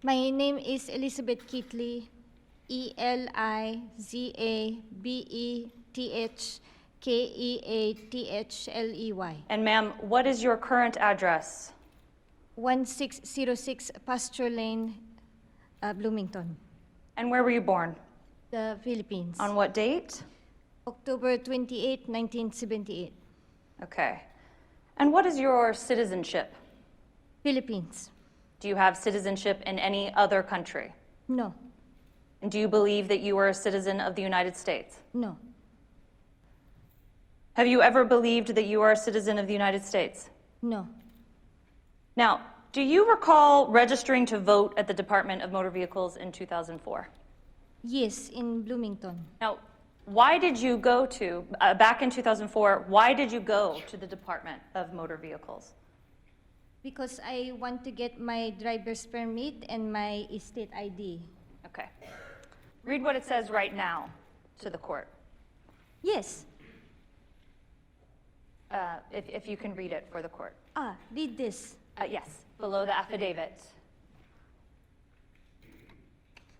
My name is Elizabeth Kitley, Elizabethkeathley. And ma'am, what is your current address? 1606 Pasture Lane, Bloomington, And where were you born? the Philippines. On what date? October 28, 1978, Okay. And what is your citizenship? Philippines. Do you have citizenship in any other country? No, And do you believe that you are a citizen of the United States? no, Have you ever believed that you are a citizen of the United States? no. Now, do you recall registering to vote at the Department of Motor Vehicles in 2004? Yes, in Bloomington. Now, why did you go to, back in 2004, why did you go to the Department of Motor Vehicles? Because I want to get my driver's permit and my state ID. Okay. Read what it says right now to the court, Yes. if you can read it for the court. Read this. Yes, below the affidavit.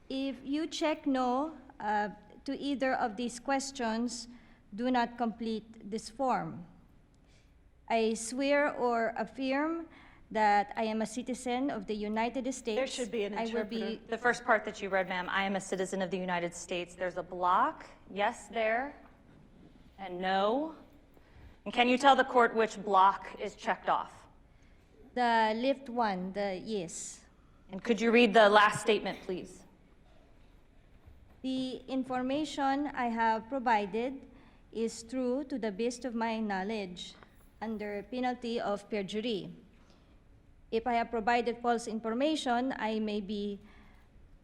If you check no to either of these questions, do not complete this form. I swear or affirm that I am a citizen of the United States. There should be an interpreter. The first part that you read, ma'am, I am a citizen of the United States. There's a block, yes there, and no. And can you tell the court which block is checked off? The left one, the yes. And could you read the last statement, please? The information I have provided is true to the best of my knowledge under penalty of perjury. If I have provided false information, I may be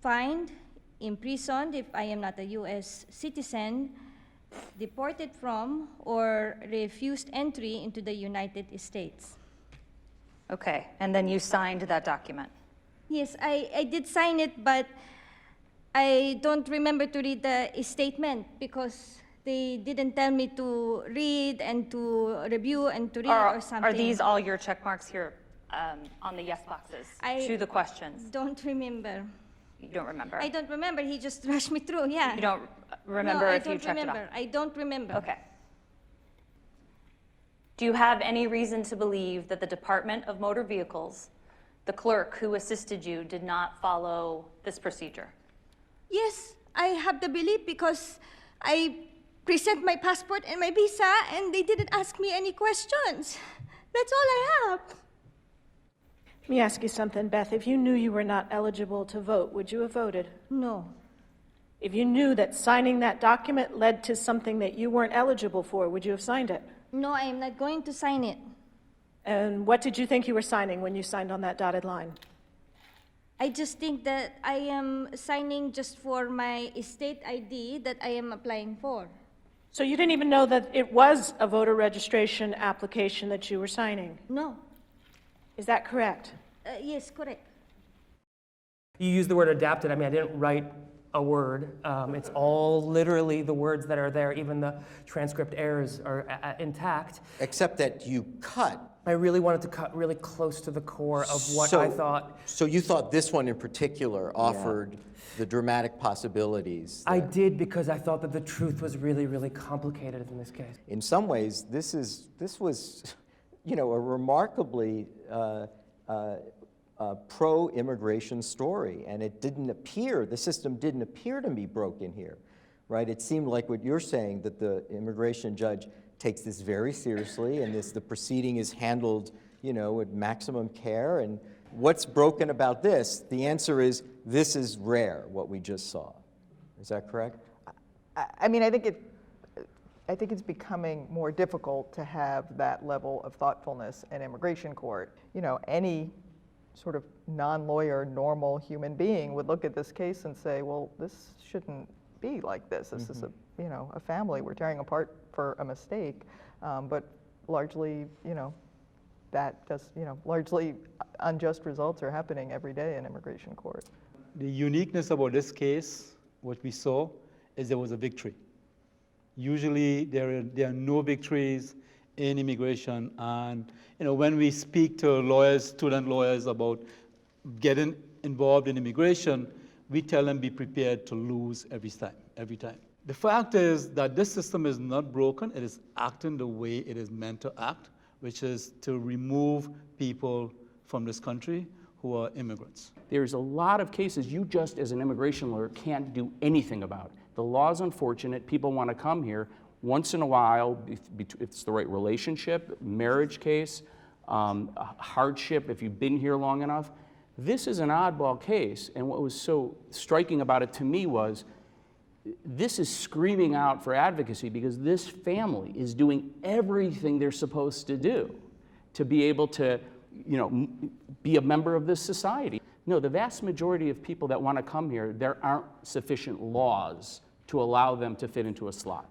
fined, imprisoned if I am not a U.S. citizen, deported from, or refused entry into the United States. Okay, and then you signed that document. Yes, I did sign it, but I don't remember to read the statement because they didn't tell me to read and to review and to read or something. Are these all your check marks here on the yes boxes to the questions? Don't remember. You don't remember? I don't remember. He just rushed me through, yeah. You don't remember no, if you checked it off? I don't remember. Okay. Do you have any reason to believe that the Department of Motor Vehicles, the clerk who assisted you, did not follow this procedure? Yes, I have the belief because I present my passport and my visa and they didn't ask me any questions. That's all I have. Let me ask you something, Beth. If you knew you were not eligible to vote, would you have voted? No. If you knew that signing that document led to something that you weren't eligible for, would you have signed it? No, I am not going to sign it. And what did you think you were signing when you signed on that dotted line? I just think that I am signing just for my state ID that I am applying for. So you didn't even know that it was a voter registration application that you were signing? No. Is that correct? Yes, correct. You used the word adapted. I mean, I didn't write a word. It's all literally the words that are there. Even the transcript errors are intact. Except that you cut. I really wanted to cut really close to the core of what I thought. So you thought this one in particular offered the dramatic possibilities? I did because I thought that the truth was really, really complicated in this case. In some ways, this was, you know, a remarkably pro-immigration story, and it didn't appear, the system didn't appear to be broken here, right? It seemed like what you're saying, that the immigration judge takes this very seriously, and the proceeding is handled, you know, with maximum care. And what's broken about this? The answer is, this is rare, what we just saw. Is that correct? I mean, I think it's becoming more difficult to have that level of thoughtfulness in immigration court. You know, any sort of non-lawyer, normal human being would look at this case and say, well, this shouldn't be like this. This is a, you know, a family we're tearing apart for a mistake. But largely, you know, largely unjust results are happening every day in immigration court. The uniqueness about this case, what we saw, is there was a victory. Usually there are no victories in immigration, and you know, when we speak to lawyers, student lawyers, about getting involved in immigration, we tell them be prepared to lose every time. The fact is that this system is not broken. It is acting the way it is meant to act, which is to remove people from this country who are immigrants. There's a lot of cases you just, as an immigration lawyer, can't do anything about. The law is unfortunate. People want to come here. Once in a while, if it's the right relationship, marriage case, hardship, if you've been here long enough. This is an oddball case, and what was so striking about it to me was this is screaming out for advocacy because this family is doing everything they're supposed to do to be able to, be a member of this society. No, the vast majority of people that want to come here, there aren't sufficient laws to allow them to fit into a slot.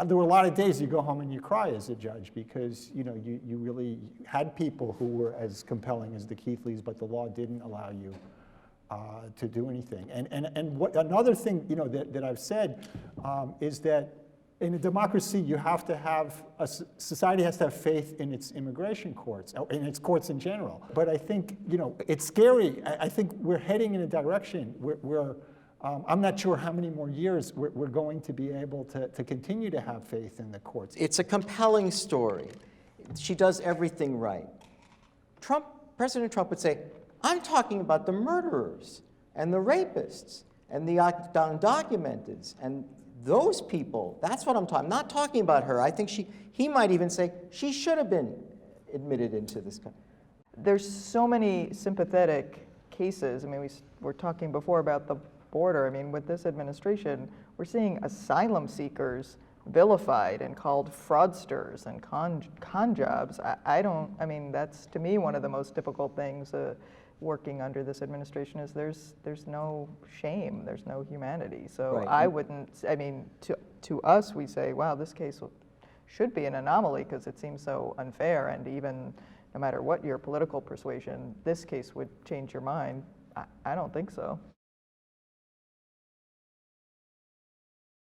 There were a lot of days you go home and you cry as a judge because you really had people who were as compelling as the Keithleys, but the law didn't allow you to do anything. And what another thing that I've said is that in a democracy you have to have society has to have faith in its immigration courts, in its courts in general. But I think it's scary. I think we're heading in a direction where I'm not sure how many more years we're going to be able to continue to have faith in the courts. It's a compelling story. She does everything right. President Trump would say, I'm talking about the murderers and the rapists and the undocumented and those people. That's what I'm talking. I'm not talking about her. I think he might even say she should have been admitted into this country. There's so many sympathetic cases. I mean, we were talking before about the border. I mean, with this administration, we're seeing asylum seekers vilified and called fraudsters and con jobs. I mean, that's to me one of the most difficult things working under this administration is there's no shame, there's no humanity. So right. I wouldn't, I mean, to us we say, wow, this case should be an anomaly because it seems so unfair, and even no matter what your political persuasion, this case would change your mind. I don't think so.